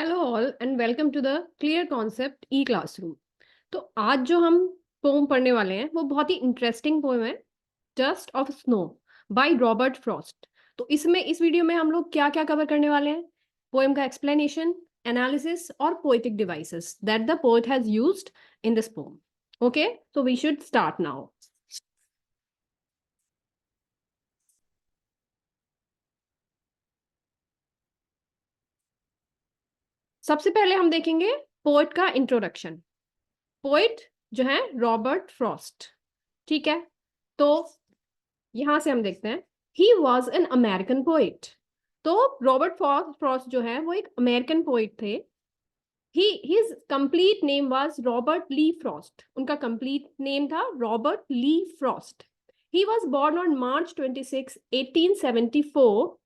Hello all and welcome to the clear concept e classroom. तो आज जो हम पोम पढ़ने वाले हैं वो बहुत ही इंटरेस्टिंग पोएम है, dust of snow by Robert Frost. तो इस वीडियो में हम लोग क्या क्या कवर करने वाले हैं? पोएम का एक्सप्लेनेशन, एनालिसिस और poetic devices that the poet has used in this poem. Okay, so we should start now. सबसे पहले हम देखेंगे पोएट का इंट्रोडक्शन। पोएट जो है रॉबर्ट फ्रॉस्ट, ठीक है। तो यहां से हम देखते हैं, he was an American poet. तो रॉबर्ट फ्रॉस्ट जो है वो एक अमेरिकन पोइट थे। His complete name was Robert Lee Frost. उनका कंप्लीट नेम था Robert Lee Frost. He was born on March 26, 1874,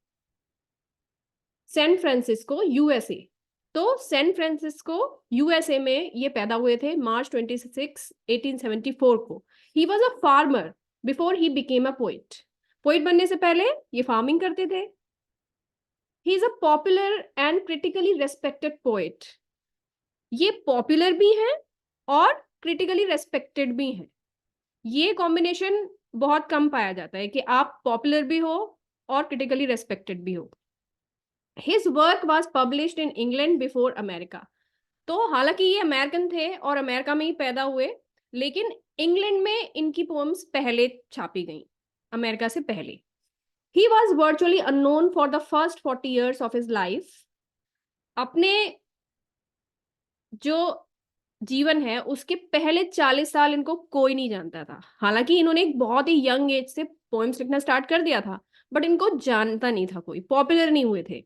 San Francisco, USA. तो सैन फ्रांसिस्को यूएसए में ये पैदा हुए थे मार्च 26, 1874 को। He was a farmer before he became a poet. Poet बनने से पहले ये फार्मिंग करते थे। He is a popular and critically respected poet. ये पॉपुलर भी हैं और क्रिटिकली रेस्पेक्टेड भी हैं। ये कॉम्बिनेशन बहुत कम पाया जाता है कि आप पॉपुलर भी हो और क्रिटिकली रेस्पेक्टेड भी हो। His work was published in England before America. तो हालांकि ये अमेरिकन थे और अमेरिका में ही पैदा हुए, लेकिन इंग्लैंड में इनकी पोएम्स पहले छापी गई, अमेरिका से पहले। He was virtually unknown for the first 40 years of his life. अपने जो जीवन है उसके पहले 40 साल इनको कोई नहीं जानता था। हालांकि इन्होंने एक बहुत ही यंग एज से पोएम्स लिखना स्टार्ट कर दिया था, बट इनको जानता नहीं था, कोई पॉपुलर नहीं हुए थे।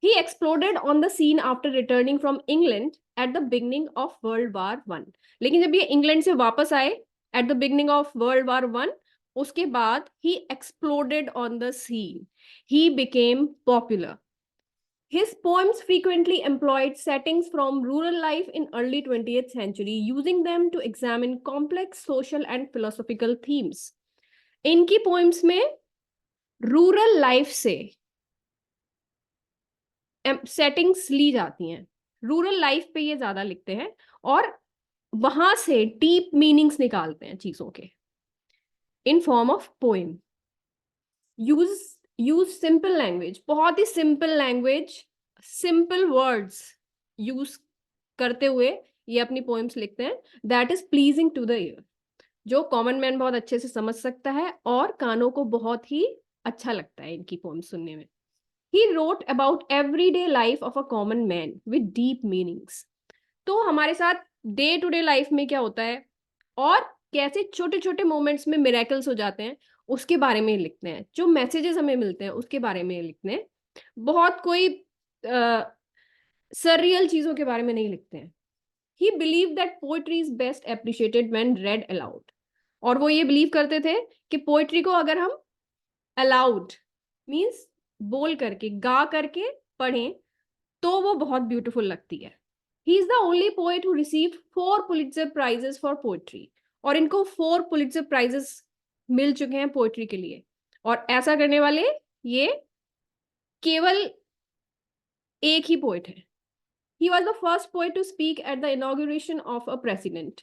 He exploded on the scene after returning from England at the beginning of World War I. लेकिन जब ये इंग्लैंड से वापस आए at the beginning of World War I, उसके बाद he exploded on the scene. He became popular. His poems frequently employed settings from rural life in early 20th century, using them to examine complex social and philosophical themes. इनकी poems में rural life से settings ली जाती हैं। Rural life पे ये ज्यादा लिखते हैं और वहां से डीप मीनिंग्स निकालते हैं चीजों के, in form of poem. Use simple language, बहुत ही simple language, simple words use करते हुए ये अपनी पोएम्स लिखते हैं, that is pleasing to the ear, जो कॉमन मैन बहुत अच्छे से समझ सकता है और कानों को बहुत ही अच्छा लगता है इनकी पोएम्स सुनने में। He wrote about everyday life of a common man with deep meanings. तो हमारे साथ डे टू डे लाइफ में क्या होता है और कैसे छोटे छोटे मोमेंट्स में मिरेकल्स हो जाते हैं, उसके बारे में लिखते हैं। जो मैसेजेस हमें मिलते हैं उसके बारे में लिखते हैं। बहुत कोई सररियल चीजों के बारे में नहीं लिखते हैं। He believed that poetry is best appreciated when read aloud. और वो ये बिलीव करते थे कि पोएट्री को अगर हम अलाउड मीन्स बोल करके, गा करके पढ़ें तो वो बहुत ब्यूटीफुल लगती है। He is the only poet who received 4 Pulitzer prizes for poetry. और इनको 4 पुलित्जर प्राइजेस मिल चुके हैं पोएट्री के लिए। और ऐसा करने वाले ये केवल एक ही पोएट है। He was the first poet to speak at the inauguration of a president,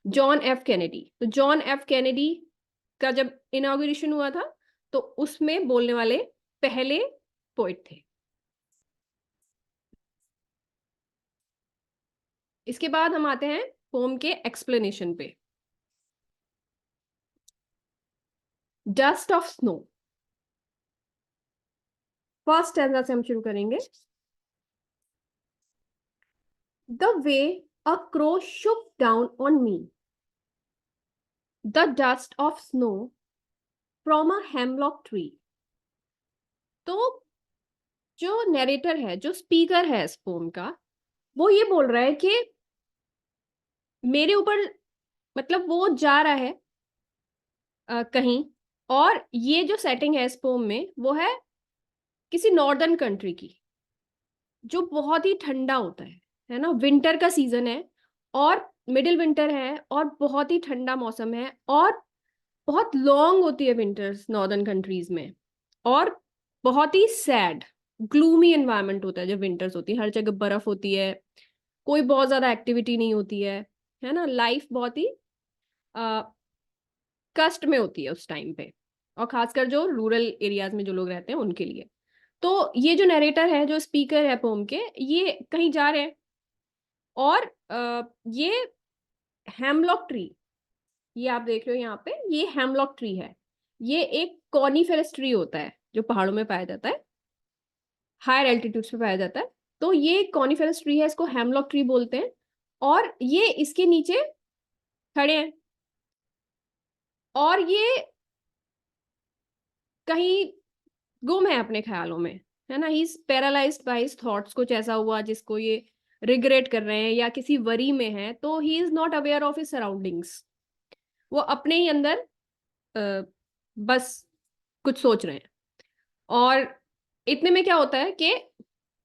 John F Kennedy. तो जॉन एफ कैनेडी का जब इनॉग्रेशन हुआ था तो उसमें बोलने वाले पहले पोएट थे। इसके बाद हम आते हैं पोम के एक्सप्लेनेशन पे। Dust of snow, first stanza से हम शुरू करेंगे। The way a crow shook down on me, the dust of snow from a hemlock tree. तो जो नरेटर है, जो स्पीकर है इस पोम का, वो ये बोल रहा है कि मेरे ऊपर, मतलब वो जा रहा है कहीं, और ये जो सेटिंग है इस पोम में वो है किसी नॉर्दर्न कंट्री की, जो बहुत ही ठंडा होता है ना। विंटर का सीजन है और मिडिल विंटर है और बहुत ही ठंडा मौसम है और बहुत लॉन्ग होती है विंटर्स नॉर्दर्न कंट्रीज में, और बहुत ही सैड, ग्लूमी एनवायरनमेंट होता है जब विंटर्स होती है, हर जगह बर्फ होती है, कोई बहुत ज्यादा एक्टिविटी नहीं होती है ना, लाइफ बहुत ही कष्ट में होती है उस टाइम पे, और खासकर जो रूरल एरियाज में जो लोग रहते हैं उनके लिए। तो ये जो नरेटर है, जो स्पीकर है पोम के, ये कहीं जा रहे हैं, और ये हेमलॉक ट्री, ये आप देख रहे हो यहाँ पे, ये हेमलॉक ट्री है। ये एक कॉनिफेरस ट्री होता है जो पहाड़ों में पाया जाता है, हायर एल्टीट्यूड्स पे पाया जाता है। तो ये कॉनिफेरस ट्री है, इसको हेमलॉक ट्री बोलते हैं, और ये इसके नीचे खड़े हैं, और ये कहीं गुम है अपने ख्यालों में, है ना। He is paralysed by his thoughts, कुछ ऐसा हुआ जिसको ये रिग्रेट कर रहे हैं या किसी वरी में है, तो he is not aware of his surroundings. वो अपने ही अंदर बस कुछ सोच रहे हैं। और इतने में क्या होता है कि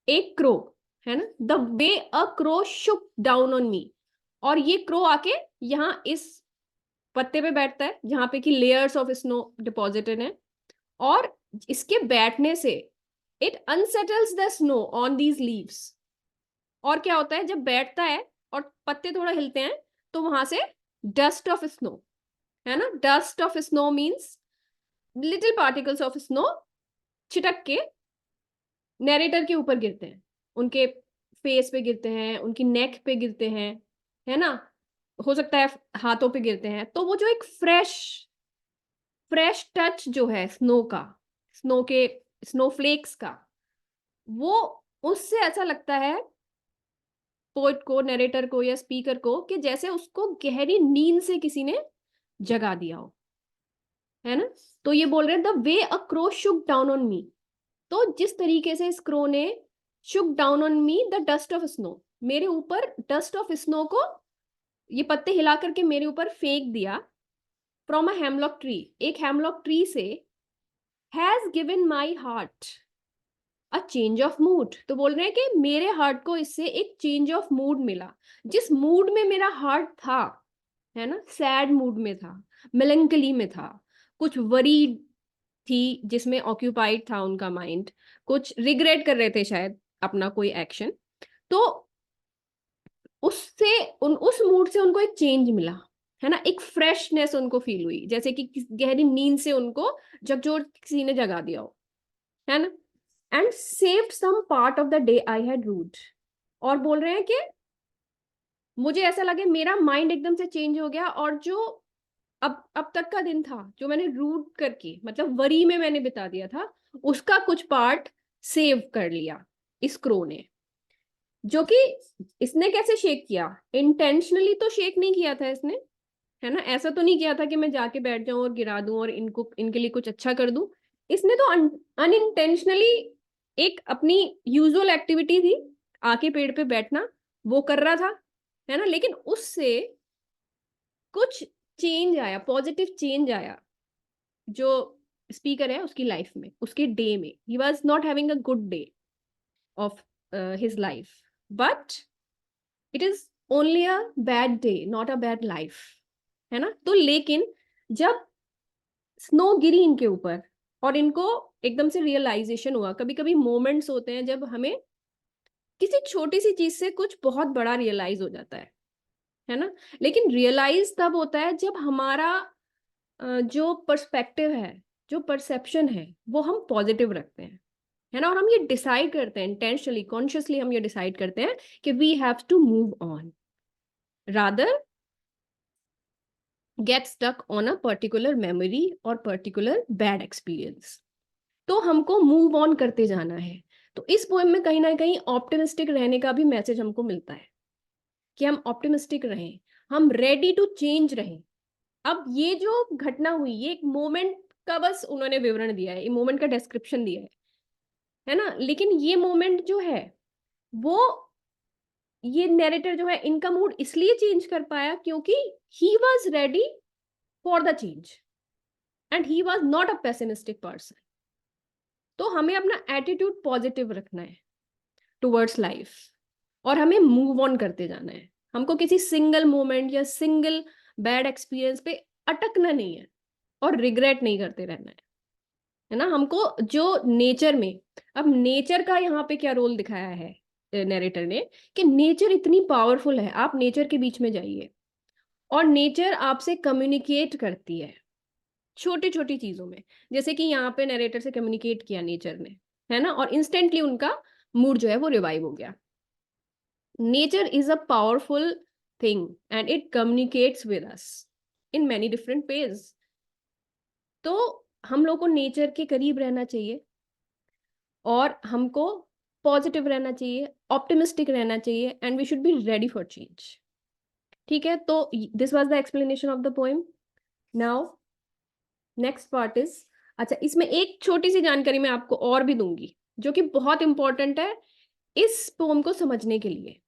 एक क्रो, है ना, the way a crow shook down on मी, और ये क्रो आके यहाँ इस पत्ते पे बैठता है जहां पे कि लेयर्स ऑफ स्नो डिपॉजिटेड है, और इसके बैठने से it unsettles the snow on these leaves. और क्या होता है जब बैठता है और पत्ते थोड़ा हिलते हैं, तो वहां से डस्ट ऑफ स्नो, है ना, dust of snow means little particles of snow छिटक के नैरेटर के ऊपर गिरते हैं, उनके फेस पे गिरते हैं, उनकी नेक पे गिरते हैं, है ना, हो सकता है हाथों पे गिरते हैं। तो वो जो एक फ्रेश फ्रेश टच जो है स्नो का, स्नो के स्नोफ्लेक्स का, वो उससे ऐसा लगता है पोइट को, नरेटर को या स्पीकर को, कि जैसे उसको गहरी नींद से किसी ने जगा दिया हो, है ना। तो ये बोल रहे हैं the way a crow shook down on मी। तो जिस तरीके से इस क्रो ने शुक down on me the dust of snow, मेरे ऊपर डस्ट ऑफ स्नो को, ये पत्ते हिला करके मेरे ऊपर फेंक दिया, फ्रॉम अ हेमलॉक ट्री, एक हेमलॉक ट्री से, has given my heart a change of mood. तो बोल रहे हैं कि मेरे हार्ट को इससे एक चेंज ऑफ मूड मिला। जिस मूड में मेरा हार्ट था, है ना, सैड मूड में था, मेलंकली में था, कुछ वरी थी जिसमें ऑक्यूपाइड था उनका माइंड, कुछ रिग्रेट कर रहे थे शायद अपना कोई एक्शन, तो उससे उस मूड से उनको एक चेंज मिला, है ना, एक फ्रेशनेस उनको फील हुई, जैसे कि गहरी नींद से उनको झकझोर किसी ने जगा दिया हो, है ना। And saved some part of the day I had rued. और बोल रहे हैं कि मुझे ऐसा लगे मेरा माइंड एकदम से चेंज हो गया, और जो अब तक का दिन था जो मैंने रूट करके, मतलब वरी में मैंने बिता दिया था, उसका कुछ पार्ट सेव कर लिया इस क्रो ने। जो कि इसने कैसे शेक किया, इंटेंशनली तो शेक नहीं किया था इसने, है ना, ऐसा तो नहीं किया था कि मैं जाके बैठ जाऊं और गिरा दूं और इनको, इनके लिए कुछ अच्छा कर दूं। इसने तो अनइंटेंशनली एक अपनी यूजुअल एक्टिविटी थी, आके पेड़ पे बैठना, वो कर रहा था, है ना, लेकिन उससे कुछ चेंज आया, पॉजिटिव चेंज आया, जो स्पीकर है उसकी लाइफ में, उसके डे में। He was not having a good day of his life, but it is only a bad day, not a bad life, है ना। तो लेकिन जब स्नो गिरी इनके ऊपर और इनको एकदम से रियलाइजेशन हुआ, कभी कभी मोमेंट्स होते हैं जब हमें किसी छोटी सी चीज से कुछ बहुत बड़ा रियलाइज हो जाता है ना, लेकिन रियलाइज तब होता है जब हमारा जो पर्सपेक्टिव है, जो परसेप्शन है, वो हम पॉजिटिव रखते हैं, है ना, और हम ये डिसाइड करते हैं इंटेंशनली, कॉन्शियसली हम ये डिसाइड करते हैं कि we have to move on rather get stuck on a particular memory और पर्टिकुलर बैड एक्सपीरियंस। तो हमको मूव ऑन करते जाना है। तो इस पोएम में कहीं ना कहीं ऑप्टिमिस्टिक रहने का भी मैसेज हमको मिलता है, कि हम ऑप्टिमिस्टिक रहें, हम रेडी टू चेंज रहें। अब ये जो घटना हुई, ये एक मोमेंट का बस उन्होंने विवरण दिया है, ये मोमेंट का डिस्क्रिप्शन दिया है ना, लेकिन ये मोमेंट जो है वो, ये नैरेटर जो है, इनका मूड इसलिए चेंज कर पाया क्योंकि he was ready for the change and he was not a pessimistic person. तो हमें अपना एटीट्यूड पॉजिटिव रखना है टुवर्ड्स लाइफ, और हमें मूव ऑन करते जाना है। हमको किसी सिंगल मोमेंट या सिंगल बैड एक्सपीरियंस पे अटकना नहीं है और रिग्रेट नहीं करते रहना है। है ना। हमको जो नेचर में, अब नेचर का यहाँ पे क्या रोल दिखाया है नरेटर ने, कि नेचर इतनी पावरफुल है। आप नेचर के बीच में जाइए और नेचर आपसे कम्युनिकेट करती है छोटी छोटी चीजों में। जैसे कि यहाँ पे नरेटर से कम्युनिकेट किया नेचर ने, है ना, और इंस्टेंटली उनका मूड जो है वो रिवाइव हो गया। Nature is a powerful thing and it communicates with us in many different ways. तो हम लोग को नेचर के करीब रहना चाहिए और हमको पॉजिटिव रहना चाहिए, ऑप्टिमिस्टिक रहना चाहिए, and we should be ready for change. ठीक है, तो this was the explanation of the poem. Now next part is, अच्छा इसमें एक छोटी सी जानकारी मैं आपको और भी दूंगी जो कि बहुत इंपॉर्टेंट है इस पोम को समझने के लिए।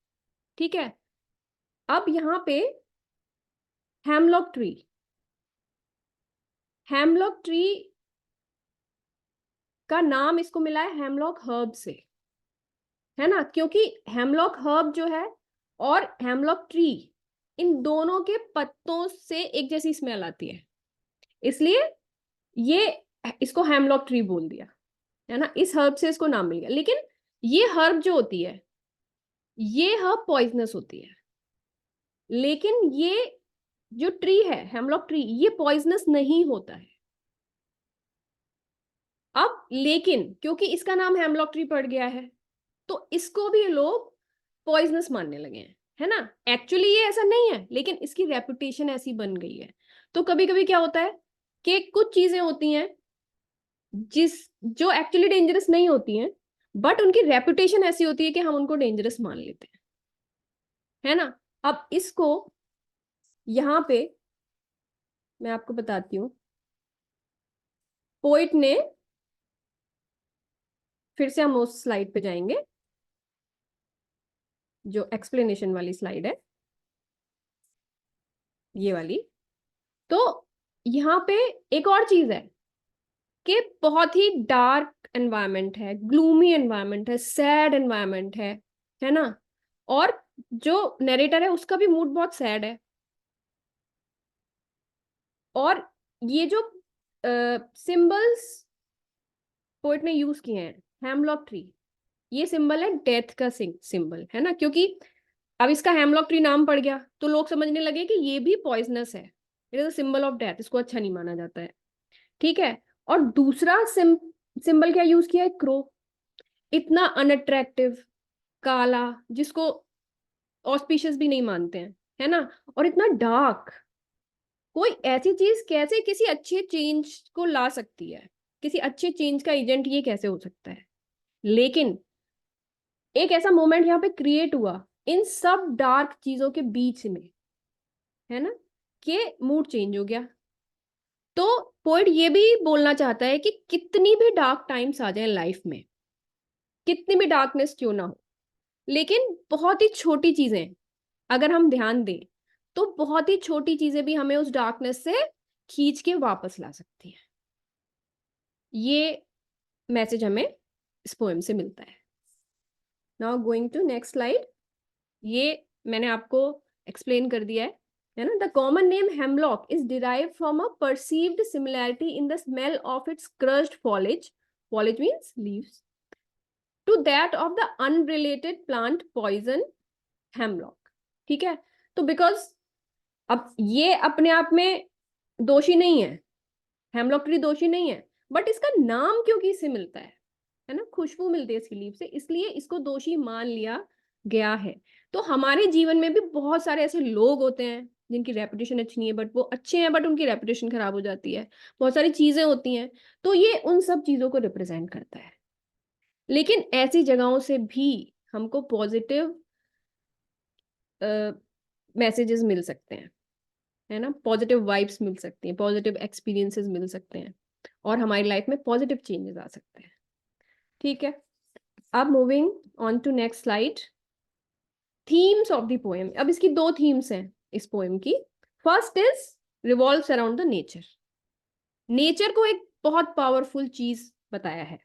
ठीक है, अब यहाँ पे हेमलॉक ट्री, हेमलॉक ट्री का नाम इसको मिला है हेमलॉक हर्ब से, है ना, क्योंकि हेमलॉक हर्ब जो है और हेमलॉक ट्री, इन दोनों के पत्तों से एक जैसी स्मेल आती है, इसलिए ये इसको हेमलॉक ट्री बोल दिया, है ना। इस हर्ब से इसको नाम मिल गया। लेकिन ये हर्ब जो होती है, ये हर्ब पॉइजनस होती है, लेकिन ये जो ट्री है हेमलॉक ट्री, ये पॉइजनस नहीं होता है। अब लेकिन क्योंकि इसका नाम हेमलॉक ट्री पड़ गया है, तो इसको भी लोग पॉइजनस मानने लगे हैं, है ना। एक्चुअली ये ऐसा नहीं है, लेकिन इसकी रेपुटेशन ऐसी बन गई है। तो कभी कभी क्या होता है कि कुछ चीजें होती हैं जिस जो एक्चुअली डेंजरस नहीं होती हैं, बट उनकी रेपुटेशन ऐसी होती है कि हम उनको डेंजरस मान लेते हैं, है ना। अब इसको यहां पे मैं आपको बताती हूँ, पोइट ने, फिर से हम उस स्लाइड पे जाएंगे जो एक्सप्लेनेशन वाली स्लाइड है, ये वाली। तो यहाँ पे एक और चीज है कि बहुत ही डार्क एनवायरनमेंट है, ग्लूमी एनवायरनमेंट है, सैड एनवायरनमेंट है ना। और जो नरेटर है उसका भी मूड बहुत सैड है। और ये जो सिंबल्स पोइट ने यूज किए हैं, हेमलॉक ट्री, ये सिंबल है डेथ का सिंबल, है ना। क्योंकि अब इसका हेमलॉक ट्री नाम पड़ गया तो लोग समझने लगे कि ये भी पॉइजनस है, it is a symbol of death, इसको अच्छा नहीं माना जाता है। ठीक है, और दूसरा सिंबल क्या यूज किया है, क्रो। इतना अनअट्रैक्टिव, काला, जिसको ऑस्पिशियस भी नहीं मानते हैं, है ना। और इतना डार्क, कोई ऐसी चीज कैसे किसी अच्छे चेंज को ला सकती है, किसी अच्छे चेंज का एजेंट ये कैसे हो सकता है। लेकिन एक ऐसा मोमेंट यहाँ पे क्रिएट हुआ इन सब डार्क चीजों के बीच में, है ना, कि मूड चेंज हो गया। तो पोइट ये भी बोलना चाहता है कि कितनी भी डार्क टाइम्स आ जाए लाइफ में, कितनी भी डार्कनेस क्यों ना हो, लेकिन बहुत ही छोटी चीजें अगर हम ध्यान दें, तो बहुत ही छोटी चीजें भी हमें उस डार्कनेस से खींच के वापस ला सकती है। ये मैसेज हमें इस पोएम से मिलता है। Now going to next slide. ये मैंने आपको एक्सप्लेन कर दिया है ना। The common name hemlock is derived from a perceived similarity in the smell of its crushed foliage, foliage means leaves, to that of the unrelated plant poison hemlock. ठीक है, तो बिकॉज अब ये अपने आप में दोषी नहीं है, हेमलॉक ट्री दोषी नहीं है, बट इसका नाम क्योंकि इससे मिलता है ना, खुशबू मिलती है इसकी लीफ से, इसलिए इसको दोषी मान लिया गया है। तो हमारे जीवन में भी बहुत सारे ऐसे लोग होते हैं जिनकी रेपुटेशन अच्छी नहीं है, बट वो अच्छे हैं, बट उनकी रेपुटेशन खराब हो जाती है। बहुत सारी चीजें होती हैं, तो ये उन सब चीजों को रिप्रेजेंट करता है। लेकिन ऐसी जगहों से भी हमको पॉजिटिव मैसेजेस मिल सकते हैं, है ना, पॉजिटिव वाइब्स मिल सकती हैं, पॉजिटिव एक्सपीरियंसेस मिल सकते हैं, और हमारी लाइफ में पॉजिटिव चेंजेस आ सकते हैं। ठीक है, अब moving on to next slide, themes of the poem. अब इसकी दो थीम्स हैं इस पोएम की। First is revolves around the nature. Nature को एक बहुत पावरफुल चीज बताया है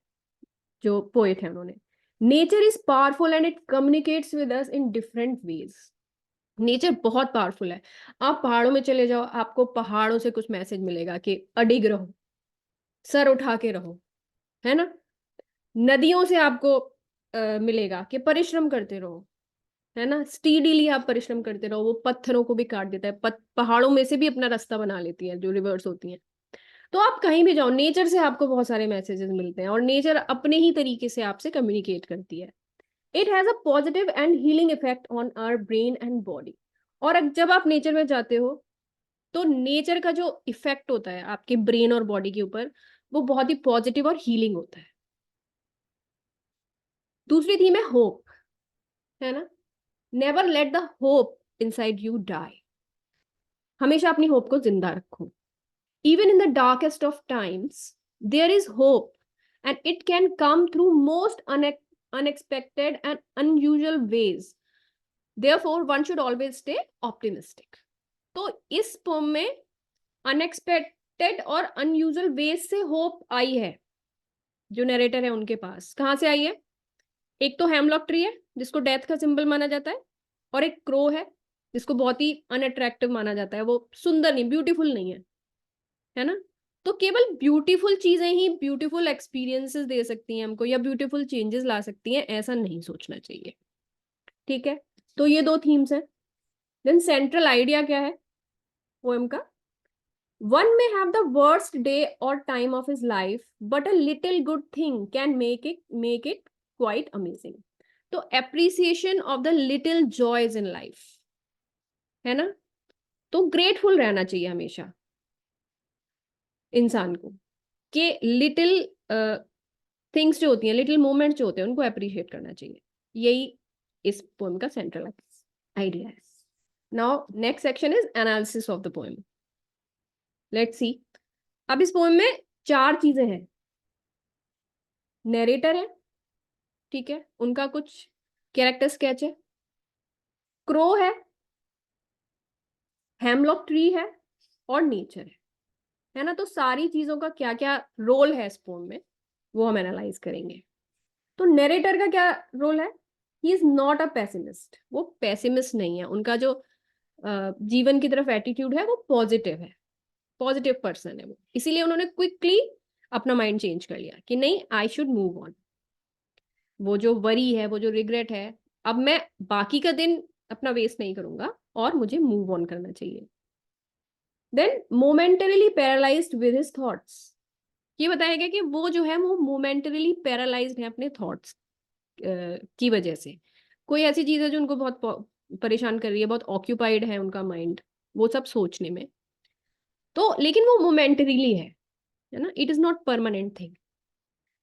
जो पोएट है उन्होंने। Nature is powerful and it communicates with us in different ways. Nature बहुत पावरफुल है। आप पहाड़ों में चले जाओ, आपको पहाड़ों से कुछ मैसेज मिलेगा कि अडिग रहो, सर उठा के रहो, है ना। नदियों से आपको मिलेगा कि परिश्रम करते रहो, है ना। स्टीडीली आप परिश्रम करते रहो, वो पत्थरों को भी काट देता है, पहाड़ों में से भी अपना रास्ता बना लेती है जो रिवर्स होती हैं। तो आप कहीं भी जाओ, नेचर से आपको बहुत सारे मैसेजेस मिलते हैं और नेचर अपने ही तरीके से आपसे कम्युनिकेट करती है। It has a positive and healing effect on our brain and body. और जब आप नेचर में जाते हो तो नेचर का जो इफेक्ट होता है आपके ब्रेन और बॉडी के ऊपर, वो बहुत ही पॉजिटिव और हीलिंग होता है। दूसरी थीम है होप, है ना। Never let the hope inside you die. हमेशा अपनी होप को जिंदा रखो। Even in the darkest of times there is hope, and it can come through most unexpected and unusual ways. Therefore, one should always stay optimistic. तो इस pome में unexpected और unusual veg से होप आई है, जो narrator है उनके पास। कहाँ से आई है? एक तो हेमलॉक ट्री है जिसको डेथ का सिंबल माना जाता है, और एक क्रो है जिसको बहुत ही अनअट्रैक्टिव माना जाता है, वो सुंदर नहीं, ब्यूटीफुल नहीं है ना। तो केवल ब्यूटीफुल चीजें ही ब्यूटीफुल एक्सपीरियंसेस दे सकती हैं हमको, या ब्यूटीफुल चेंजेस ला सकती हैं, ऐसा नहीं सोचना चाहिए। ठीक है, तो ये दो थीम्स हैं। देन सेंट्रल आइडिया क्या है पोएम का? One may have the worst day or time of his life, but a little good thing can make it quite amazing. तो appreciation of the little joys in life, है ना। तो grateful रहना चाहिए हमेशा इंसान को, कि लिटिल थिंग्स जो होती हैं, लिटिल मोमेंट्स जो होते हैं, उनको अप्रिशिएट करना चाहिए। यही इस पोएम का सेंट्रल आइडिया है। Now next section is analysis of the poem. Let's see. अब इस पोएम में 4 चीजें हैं। नरेटर है, ठीक है, उनका कुछ कैरेक्टर स्केच है, क्रो है, हेमलॉक ट्री है, और नेचर है ना। तो सारी चीजों का क्या क्या रोल है इस पोएम में, वो हम एनालाइज करेंगे। तो नरेटर का क्या रोल है? He is not a pessimist. वो पेसिमिस्ट नहीं है, उनका जो जीवन की तरफ एटीट्यूड है वो पॉजिटिव है, पॉजिटिव पर्सन है वो। इसीलिए उन्होंने क्विकली अपना माइंड चेंज कर लिया कि नहीं, आई शुड मूव ऑन। वो जो वरी है, वो जो रिग्रेट है, अब मैं बाकी का दिन अपना वेस्ट नहीं करूंगा और मुझे मूव ऑन करना चाहिए। Then momentarily paralysed with his thoughts. ये बताया गया कि वो जो है वो मोमेंटरीली पैरालाइज्ड है अपने थॉट्स की वजह से। कोई ऐसी चीज है जो उनको बहुत परेशान कर रही है, बहुत ऑक्यूपाइड है उनका माइंड वो सब सोचने में। तो लेकिन वो मोमेंटरीली है ना। It is not permanent thing.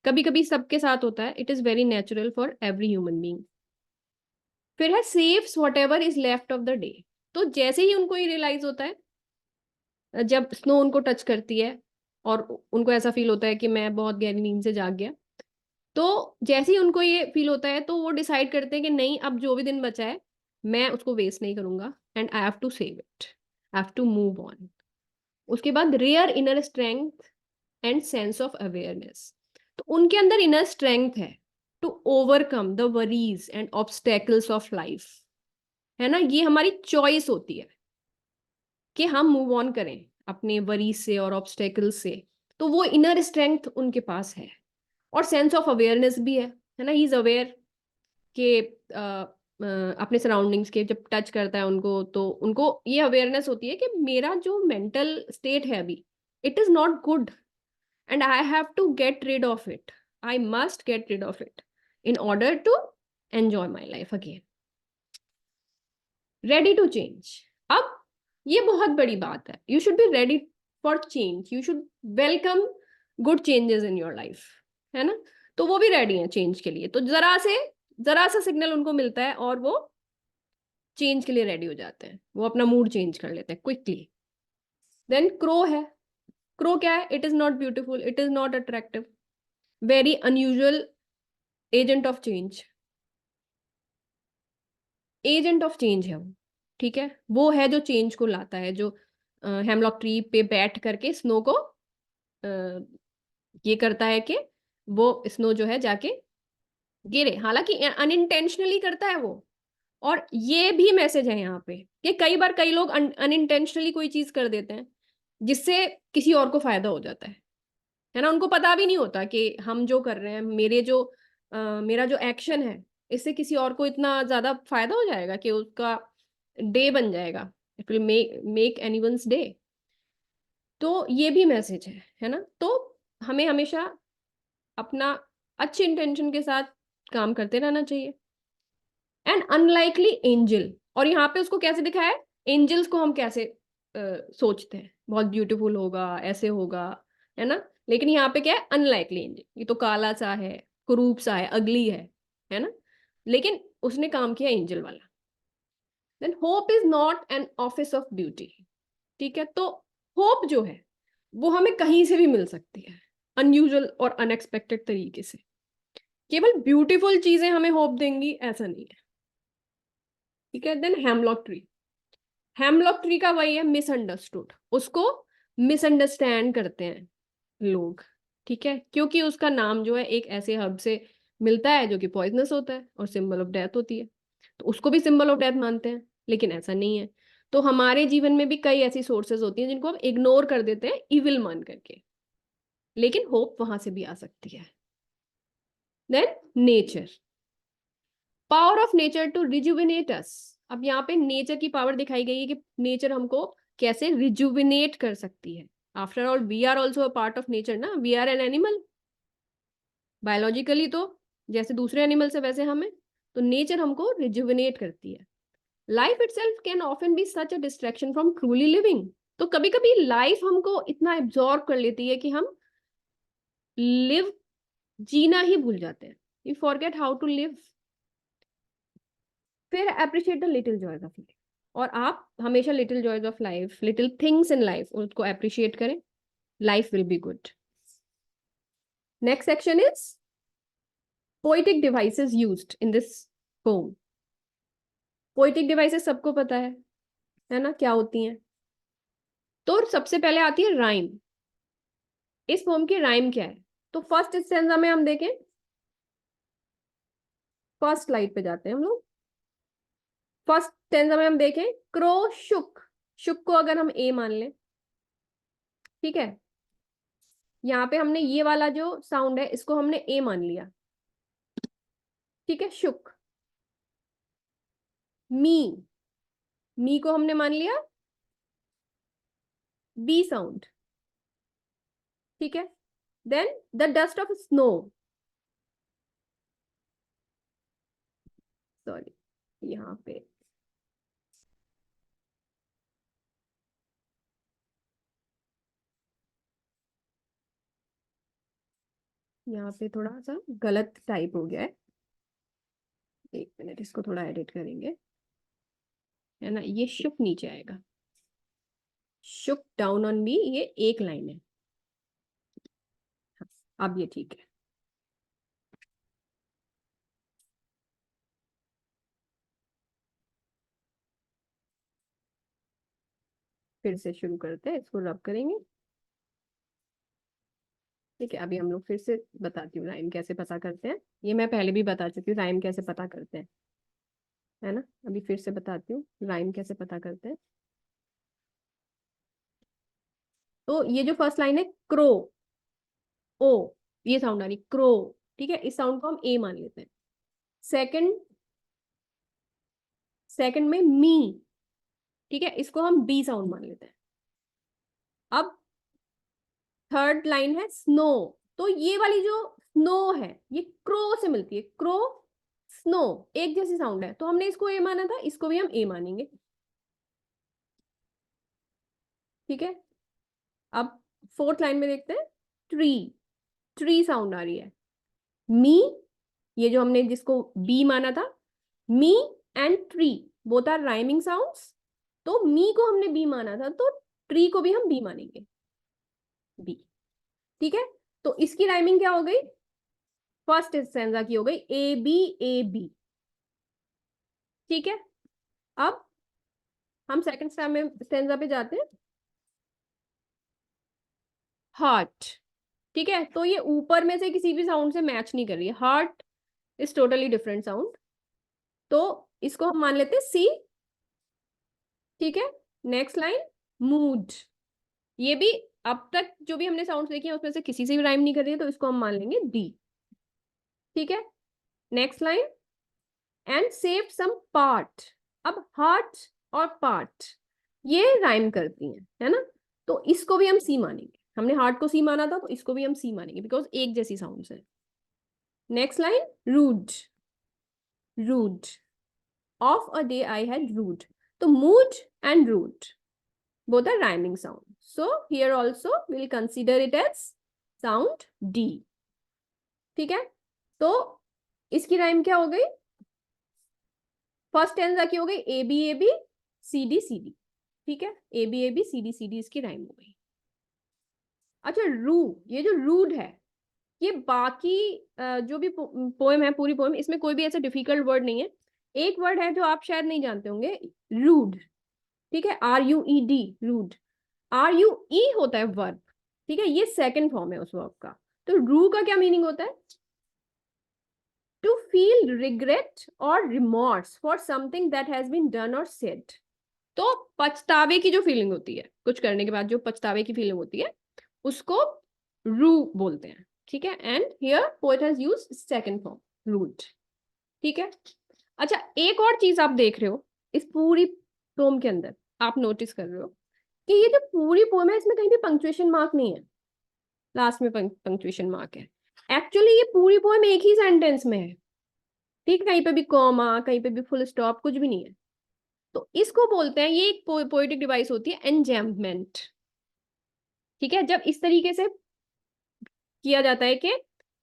कभी कभी सबके साथ होता है, it is very natural for every human being. फिर है saves what ever is left of the day. तो जैसे ही उनको ये रियलाइज होता है, जब स्नो उनको टच करती है और उनको ऐसा फील होता है कि मैं बहुत गहरी नींद से जाग गया, तो जैसे ही उनको ये फील होता है तो वो डिसाइड करते हैं कि नहीं, अब जो भी दिन बचा है मैं उसको वेस्ट नहीं करूंगा, and I have to save it, I have to move on. उसके बाद rare inner strength and sense of awareness. तो उनके अंदर इनर स्ट्रेंथ है to overcome the worries and obstacles of life, है ना। ये हमारी चॉइस होती है कि हम मूव ऑन करें अपने वरीज से और ऑब्स्टेकल्स से। तो वो इनर स्ट्रेंथ उनके पास है, और सेंस ऑफ अवेयरनेस भी है ना। ही इज अवेयर कि अपने सराउंडिंग्स के जब टच करता है उनको, तो उनको ये अवेयरनेस होती है कि मेरा जो मेंटल स्टेट है अभी, it is not good, and I have to get rid of it. I must get rid of it in order to enjoy my life again. Ready to change. अब ये बहुत बड़ी बात है। You should be ready for change. You should welcome good changes in your life. है ना। तो वो भी रेडी हैं चेंज के लिए। तो जरा सा सिग्नल उनको मिलता है और वो चेंज के लिए रेडी हो जाते हैं, वो अपना मूड चेंज कर लेते हैं क्विकली। देन क्रो है। क्रो क्या है? It is not beautiful, it is not attractive, very unusual agent of change. Agent of change है वो, ठीक है। वो है जो चेंज को लाता है, जो हेमलॉक ट्री पे बैठ करके स्नो को ये करता है कि वो स्नो जो है जाके गिरे, हालांकि अनइंटेंशनली करता है वो। और ये भी मैसेज है यहाँ पे कि कई बार कई लोग अनइंटेंशनली कोई चीज कर देते हैं जिससे किसी और को फायदा हो जाता है। है ना। उनको पता भी नहीं होता कि हम जो कर रहे हैं, मेरा जो एक्शन है, इससे किसी और को इतना ज्यादा फायदा हो जाएगा कि उसका डे बन जाएगा, it will make anyone's day. तो ये भी मैसेज है ना। तो हमें हमेशा अपना अच्छे इंटेंशन के साथ काम करते रहना चाहिए। एंड अनलाइकली एंजल, और यहाँ पे उसको कैसे दिखाया है, एंजल्स को हम कैसे सोचते हैं, बहुत ब्यूटीफुल होगा, ऐसे होगा, है ना। लेकिन यहाँ पे क्या है, अनलाइकली एंजल, ये तो काला सा है, कुरूप सा है, अगली है ना। लेकिन उसने काम किया एंजल वाला। Then hope is not an office of beauty. ठीक है, तो होप जो है वो हमें कहीं से भी मिल सकती है, अनयूजुअल और अनएक्सपेक्टेड तरीके से। केवल ब्यूटीफुल चीजें हमें होप देंगी ऐसा नहीं है। ठीक है, then hemlock tree. Hemlock tree का वही है, मिसअंडरस्टूड, उसको मिसअंडरस्टैंड करते हैं लोग। ठीक है, क्योंकि उसका नाम जो है एक ऐसे हर्ब से मिलता है जो कि पॉइजनस होता है और सिंबल ऑफ डेथ होती है, तो उसको भी सिंबल ऑफ डेथ मानते हैं, लेकिन ऐसा नहीं है। तो हमारे जीवन में भी कई ऐसी सोर्सेज होती हैं जिनको हम इग्नोर कर देते हैं इविल मान करके, लेकिन होप वहां से भी आ सकती है। Then nature, power of nature to rejuvenate us. अब यहाँ पे नेचर की पावर दिखाई गई है कि नेचर हमको कैसे रिजुविनेट कर सकती है। After all we are also a part of nature ना, we are an animal biologically, तो जैसे दूसरे एनिमल से वैसे हमें, तो नेचर हमको रिजुविनेट करती है। Life itself can often be such a distraction from truly living. तो कभी कभी लाइफ हमको इतना एब्जॉर्ब कर लेती है कि हम लिव, जीना ही भूल जाते हैं, we forget how to live. फिर appreciate the little joys of life, और आप हमेशा little joys of life, little things in life, उसको अप्रिशिएट करें, life will be good. Next section is poetic devices used in this poem. Poetic devices सबको पता है ना, क्या होती हैं। तो सबसे पहले आती है राइम। इस पोम की राइम क्या है, तो फर्स्ट स्टेंजा में हम देखें, फर्स्ट स्लाइड पे जाते हैं हम लोग। फर्स्ट स्टेंजा में हम देखें, क्रो शुक, शुक को अगर हम ए मान लें, ठीक है, यहाँ पे हमने ये वाला जो साउंड है इसको हमने ए मान लिया, ठीक है, शुक। मी, मी को हमने मान लिया बी साउंड, ठीक है। Then the dust of snow, sorry यहाँ पे थोड़ा सा गलत टाइप हो गया है, एक मिनट, इसको थोड़ा एडिट करेंगे, है ना। ये शुक नीचे आएगा, शुक डाउन ऑन मी, ये एक लाइन है। अब ये ठीक है। फिर से शुरू करते हैं, इसको रब करेंगे, ठीक है। अभी हम लोग फिर से बताती हूँ राइम कैसे पता करते हैं, ये मैं पहले भी बता चुकी हूँ राइम कैसे पता करते हैं, है ना। अभी फिर से बताती हूँ राइम कैसे पता करते हैं। तो ये जो फर्स्ट लाइन है, क्रो, ओ, ये साउंड आ रही, क्रो, ठीक है, इस साउंड को हम ए मान लेते हैं। सेकंड, सेकंड में मी, ठीक है, इसको हम बी साउंड मान लेते हैं। अब थर्ड लाइन है स्नो, तो ये वाली जो स्नो है ये क्रो से मिलती है, क्रो स्नो एक जैसी साउंड है, तो हमने इसको ए माना था, इसको भी हम ए मानेंगे, ठीक है। अब फोर्थ लाइन में देखते हैं, ट्री, ट्री साउंड आ रही है। मी, ये जो हमने जिसको बी माना था, me and tree both are rhyming sounds, तो मी को हमने बी माना था, तो ट्री को भी हम बी मानेंगे, बी, ठीक है। तो इसकी राइमिंग क्या हो गई, फर्स्ट स्टेंजा की हो गई ए बी, ए बी, ठीक है। अब हम सेकंड स्टेंजा पे जाते हैं, हार्ट, ठीक है, तो ये ऊपर में से किसी भी साउंड से मैच नहीं कर रही है, heart is totally different sound, तो इसको हम मान लेते हैं सी, ठीक है। नेक्स्ट लाइन मूड, ये भी अब तक जो भी हमने साउंड्स देखे हैं उसमें से किसी से भी राइम नहीं कर रही है, तो इसको हम मान लेंगे डी। ठीक है, next line, and save some part. अब हार्ट और पार्ट ये राइम करती हैं, है ना, तो इसको भी हम सी मानेंगे। हमने हार्ट को सी माना था, तो इसको भी हम सी मानेंगे बिकॉज एक जैसी साउंड्स है। Next line, rued, rued, of a day I had rued. तो mood and rued both are rhyming sound, so here also we will consider it as sound D। ठीक है, तो इसकी राइम क्या हो गई, फर्स्ट टेंजा की हो गई A B A B C D C D. ठीक है, ए बी सी डी इसकी राइम हो गई। अच्छा, रू, ये जो रूड है, ये बाकी जो भी पोएम है, पूरी पोएम, इसमें कोई भी ऐसा डिफिकल्ट वर्ड नहीं है। एक वर्ड है जो आप शायद नहीं जानते होंगे, रूड। ठीक है, RUED, रूड। RUE होता है वर्ब, ठीक है, ये सेकंड फॉर्म है उस वर्ब का। तो रू का क्या मीनिंग होता है, टू फील रिग्रेट और remorse for something that has been done और सेड। तो पछतावे की जो फीलिंग होती है, कुछ करने के बाद जो पछतावे की फीलिंग होती है, उसको रू बोलते हैं। ठीक है, and here poet has used second form rued. ठीक है, अच्छा, एक और चीज आप देख रहे हो इस पूरी पोम के अंदर, आप नोटिस कर रहे हो कि ये जो पूरी पोम है इसमें कहीं भी पंक्चुएशन मार्क नहीं है, लास्ट में पंक्चुएशन मार्क है। एक्चुअली ये पूरी पोएम एक ही सेंटेंस में है। ठीक, कहीं पे भी कॉमा, कहीं पे भी फुल स्टॉप, कुछ भी नहीं है। तो इसको बोलते हैं, ये एक पोएटिक डिवाइस होती है, एनजैम्पमेंट। ठीक है, जब इस तरीके से किया जाता है कि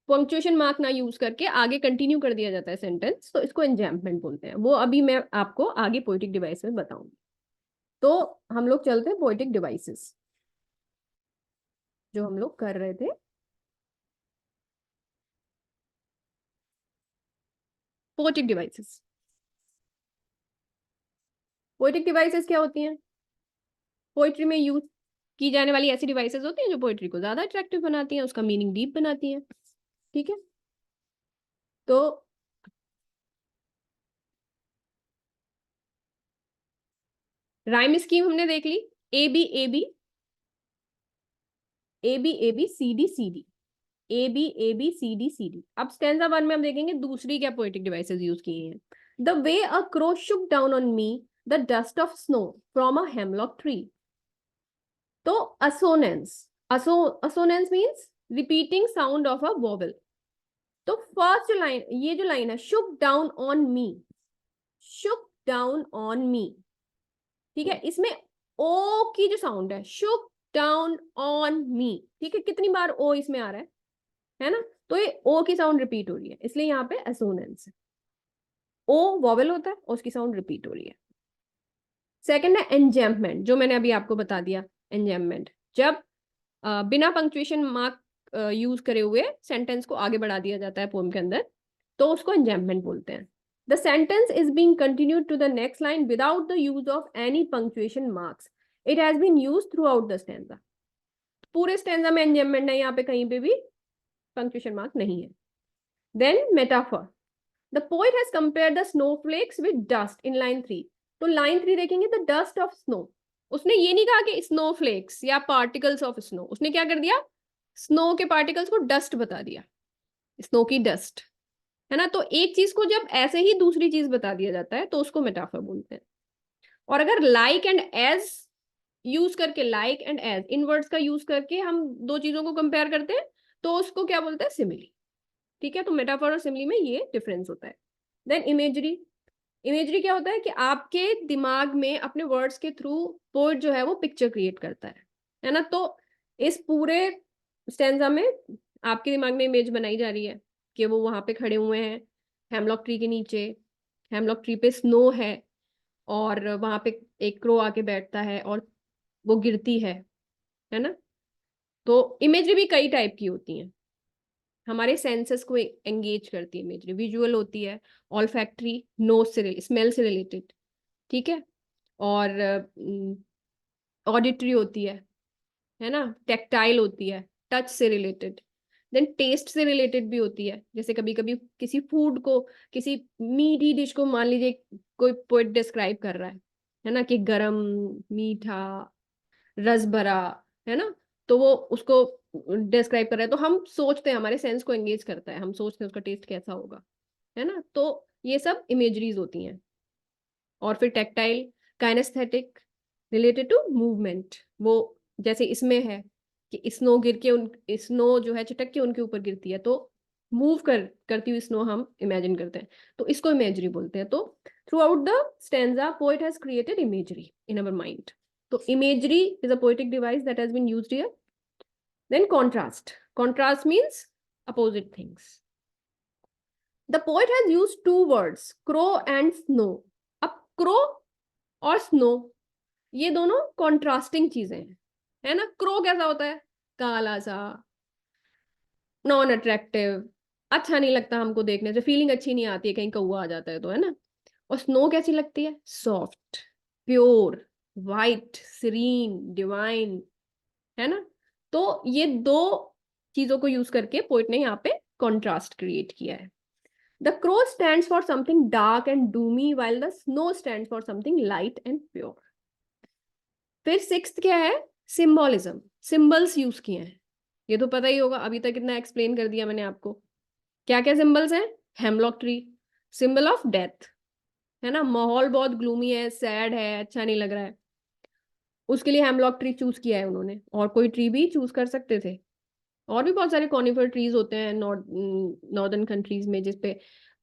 पंक्चुएशन मार्क ना यूज करके आगे कंटिन्यू कर दिया जाता है सेंटेंस, तो इसको एनजैम्पमेंट बोलते हैं। वो अभी मैं आपको आगे पोएटिक डिवाइस में बताऊंगी। तो हम लोग चलते हैं पोएटिक डिवाइसेस जो हम लोग कर रहे थे। पोएटिक डिवाइसेस, पोएटिक डिवाइसेस क्या होती हैं, पोएट्री में यूज की जाने वाली ऐसी डिवाइसेस होती हैं जो पोएट्री को ज्यादा अट्रैक्टिव बनाती हैं, उसका मीनिंग डीप बनाती हैं। ठीक है, तो राइम स्कीम हमने देख ली, A B A B A B A B C D C D, A B A B C D C D. अब स्टैंजा वन में हम देखेंगे दूसरी क्या पोएटिक डिवाइसेस यूज किए हैं। The way a crow shook down on me the dust of snow from a hemlock tree. तो assonance, assonance means repeating sound of a vowel. तो फर्स्ट लाइन, ये जो लाइन है, shook down on me, shook down on me. ठीक है, इसमें ओ की जो साउंड है, शुक डाउन ऑन मी। ठीक है, कितनी बार ओ इसमें आ रहा है ना, तो ये ओ की साउंड रिपीट हो रही है, इसलिए यहाँ पे असोनेंस है। ओ वॉवेल होता है और उसकी साउंड रिपीट हो रही है। सेकंड है एनजैम्पमेंट, जो मैंने अभी आपको बता दिया। एनजैम्पमेंट जब बिना पंक्चुएशन मार्क यूज करे हुए सेंटेंस को आगे बढ़ा दिया जाता है पोएम के अंदर, तो उसको एनजैम्पमेंट बोलते हैं। The sentence is being continued to the next line without the use of any punctuation marks, it has been use throughout the stanza. पूरे स्टैंजा में एनजैम्पमेंट है, यहाँ पे कहीं पे भी पंक्चुएशन मार्क नहीं है। Then metaphor, the poet has compared the snowflakes with dust in line 3। तो लाइन 3 देखेंगे, द डस्ट ऑफ स्नो, उसने ये नहीं कहा कि स्नोफ्लेक्स या पार्टिकल्स ऑफ स्नो, उसने क्या कर दिया, स्नो के पार्टिकल्स को डस्ट बता दिया, स्नो की डस्ट, है ना। तो एक चीज को जब ऐसे ही दूसरी चीज बता दिया जाता है तो उसको मेटाफर बोलते हैं। और अगर लाइक एंड एज यूज करके, like and as in words का यूज करके हम दो चीजों को कंपेयर करते हैं, तो उसको क्या बोलते हैं, सिमिली। ठीक है, तो मेटाफर और सिमिली में ये डिफरेंस होता है। देन इमेजरी, इमेजरी क्या होता है कि आपके दिमाग में अपने वर्ड्स के थ्रू पोएट जो है वो पिक्चर क्रिएट करता है ना। तो इस पूरे स्टैंजा में आपके दिमाग में इमेज बनाई जा रही है कि वो वहां पे खड़े हुए हैं हेमलॉक ट्री के नीचे, हेमलॉक ट्री पे स्नो है और वहां पे एक क्रो आके बैठता है और वो गिरती है ना। तो इमेजरी भी कई टाइप की होती हैं, हमारे सेंसेस को एंगेज करती है इमेजरी। विजुअल होती है, ऑल्फैक्टरी, नोज से, स्मेल से रिलेटेड, ठीक है, और ऑडिटरी होती है ना, टेक्टाइल होती है, टच से रिलेटेड। देन टेस्ट से रिलेटेड भी होती है, जैसे कभी कभी किसी फूड को, किसी मीठी डिश को मान लीजिए कोई पोएट डिस्क्राइब कर रहा है ना, कि गरम, मीठा, रस भरा, है ना, तो वो उसको डिस्क्राइब कर रहा है, तो हम सोचते हैं, हमारे सेंस को एंगेज करता है, हम सोचते हैं उसका टेस्ट कैसा होगा, है ना। तो ये सब इमेजरीज होती हैं। और फिर tactile, kinaesthetic, related to movement, वो जैसे इसमें है कि स्नो गिर के स्नो जो है चिटक के उनके ऊपर गिरती है, तो मूव करती हुई स्नो हम इमेजिन करते हैं, तो इसको इमेजरी बोलते हैं। तो throughout the stanza poet has created imagery in our mind. तो imagery is a poetic device that has been used here. Then contrast means opposite things. The poet has used two words, crow and snow. अब crow और snow ये दोनों contrasting चीजें हैं, है ना। Crow कैसा होता है, काला सा, नॉन अट्रैक्टिव, अच्छा नहीं लगता हमको देखने से, फीलिंग अच्छी नहीं आती है कहीं कौवा आ जाता है तो, है ना। और स्नो कैसी लगती है, soft, pure, white, serene, divine, है ना। तो ये दो चीजों को यूज करके पोइट ने यहाँ पे कॉन्ट्रास्ट क्रिएट किया है। The crow stands for something dark and doomy, while the snow stands for something light and pure. फिर सिक्स्थ क्या है, सिंबॉलिज्म, सिंबल्स यूज किए हैं। ये तो पता ही होगा, अभी तक इतना एक्सप्लेन कर दिया मैंने आपको। क्या क्या सिंबल्स हैं, hemlock tree, symbol of death, है ना। माहौल बहुत ग्लूमी है, सैड है, अच्छा नहीं लग रहा है, उसके लिए हेमलॉक ट्री चूज किया है उन्होंने, और कोई ट्री भी चूज कर सकते थे। और भी बहुत सारे कॉनिफर ट्रीज होते हैं नॉर्दर्न कंट्रीज में जिसपे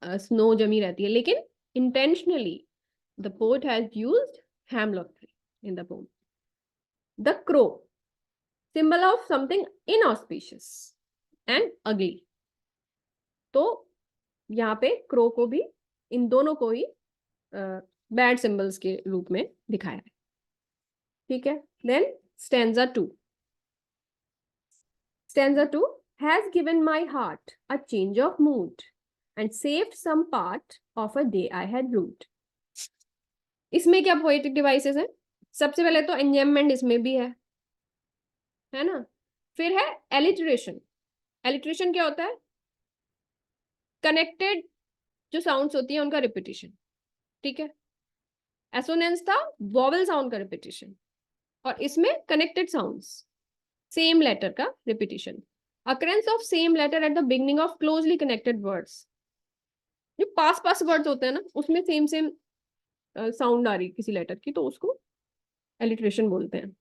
स्नो जमी रहती है, लेकिन intentionally the poet has used hemlock tree in the poem. The crow, symbol of something inauspicious and अगली। तो यहाँ पे क्रो को भी, इन दोनों को ही बैड सिंबल्स के रूप में दिखाया है, ठीक है। Then stanza 2, Stanza 2 has given my heart a change of mood and saved some part of a day I had rued. इसमें क्या पोएटिक डिवाइसेस हैं, सबसे पहले तो एंजेममेंट इसमें भी है ना। फिर है एलिटरेशन। एलिटरेशन क्या होता है, कनेक्टेड जो साउंड्स होती है उनका रिपीटिशन, ठीक है। एसोनेंस था वॉवेल साउंड का रिपीटिशन, और इसमें कनेक्टेड साउंड्स, सेम लेटर का repetition. occurrence of same letter at the beginning of closely connected words, जो पास वर्ड्स होते हैं ना, उसमें सेम साउंड आ रही किसी लेटर की, तो उसको एलिट्रेशन बोलते हैं।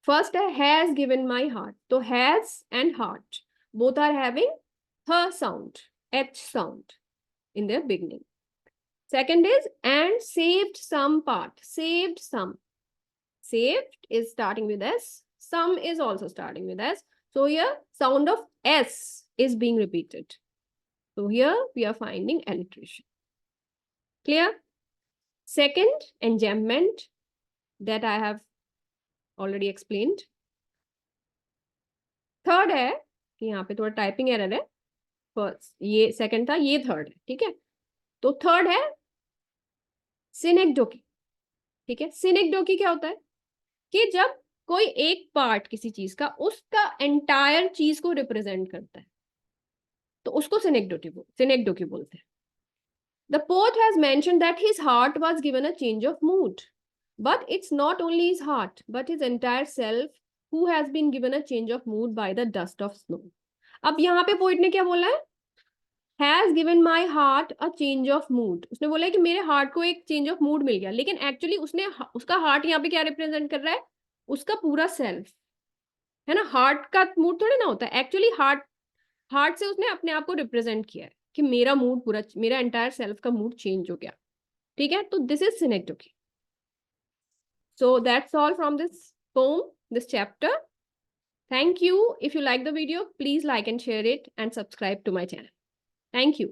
फर्स्ट है हैज गिवन माई हार्ट, तो has and heart both are having ह sound, H sound in their beginning. Second is and saved some part, saved some, saved is starting with s, some is also starting with s, so here sound of s is being repeated, so here we are finding alliteration. Clear? Second, enjambment, that I have already explained. Third है कि यहाँ पे थोड़ा typing error है, first ये second था, ये third है, ठीक है। तो थर्ड है सिनेक्डोकी, ठीक है। सिनेक्डोकी क्या होता है कि जब कोई एक पार्ट किसी चीज का उसका एंटायर चीज को रिप्रेजेंट करता है, तो उसको सिनेक्डोकी बोलते हैं। The poet has mentioned that his heart was given a change of mood, but it's not only his heart but his entire self who has been given a change of mood by the dust of snow. अब यहाँ पे poet ने क्या बोला है, has given my heart a change of mood. उसने बोला है कि मेरे हार्ट को एक चेंज ऑफ मूड मिल गया, लेकिन एक्चुअली उसका हार्ट यहाँ पे क्या रिप्रेजेंट कर रहा है, उसका पूरा सेल्फ, है ना। हार्ट का मूड थोड़ी ना होता है, एक्चुअली हार्ट से उसने अपने आप को रिप्रेजेंट किया है कि मेरा मूड पूरा, मेरा एंटायर सेल्फ का मूड चेंज हो गया, ठीक है। तो this is synecdoche. So that's all from this poem, this chapter. Thank you. If you like the video, please like and share it and subscribe to my channel. Thank you.